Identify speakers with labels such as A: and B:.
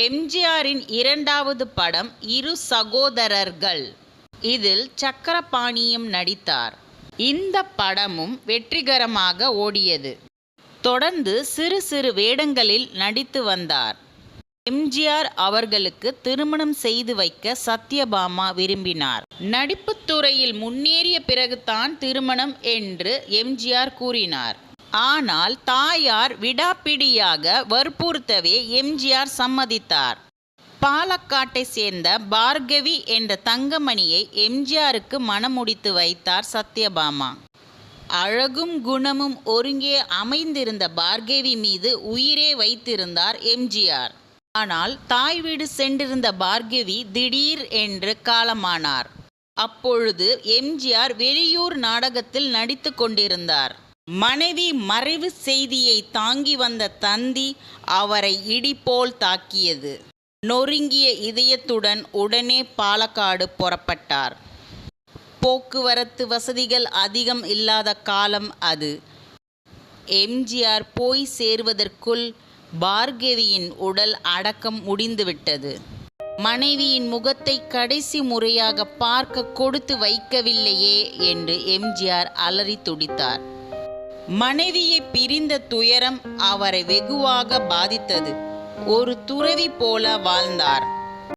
A: எம்ஜிஆரின் இரண்டாவது படம் இரு சகோதரர்கள். இதில் சக்கரபாணியும் நடித்தார். இந்த படமும் வெற்றிகரமாக ஓடியது. தொடர்ந்து சிறு சிறு வேடங்களில் நடித்து வந்தார். எம்ஜிஆர் அவர்களுக்கு திருமணம் செய்து வைக்க சத்யபாமா விரும்பினார். நடிப்புத் துறையில் முன்னேறிய பிறகுதான் திருமணம் என்று எம்ஜிஆர் கூறினார். ஆனால் தாயார் விடாப்பிடியாக வற்புறுத்தவே எம்ஜிஆர் சம்மதித்தார். பாலக்காட்டை சேர்ந்த பார்கவி என்ற தங்கமணியை எம்ஜிஆருக்கு மணமுடித்து வைத்தார் சத்யபாமா. அழகும் குணமும் ஒருங்கே அமைந்திருந்த பார்கவி மீது உயிரே வைத்திருந்தார் எம்ஜிஆர். ஆனால் தாய் வீடு சென்றிருந்த பார்கவி திடீர் என்று காலமானார். அப்பொழுது எம்ஜிஆர் வெளியூர் நாடகத்தில் நடித்து கொண்டிருந்தார். மனைவி மறைவு செய்தியை தாங்கி வந்த தந்தி அவரை இடி போல் தாக்கியது. நொறுங்கிய இதயத்துடன் உடனே பாலக்காடு புறப்பட்டார். போக்குவரத்து வசதிகள் அதிகம் இல்லாத காலம் அது. எம்ஜிஆர் போய் சேர்வதற்குள் பார்கவியின் உடல் அடக்கம் முடிந்துவிட்டது. மனைவியின் முகத்தை கடைசி முறையாக பார்க்க கொடுத்து வைக்கவில்லையே என்று எம்ஜிஆர் அலறி துடித்தார். மனைவியை பிரிந்த துயரம் அவரை வெகுவாக பாதித்தது. ஒரு துறவி போல வாழ்ந்தார்.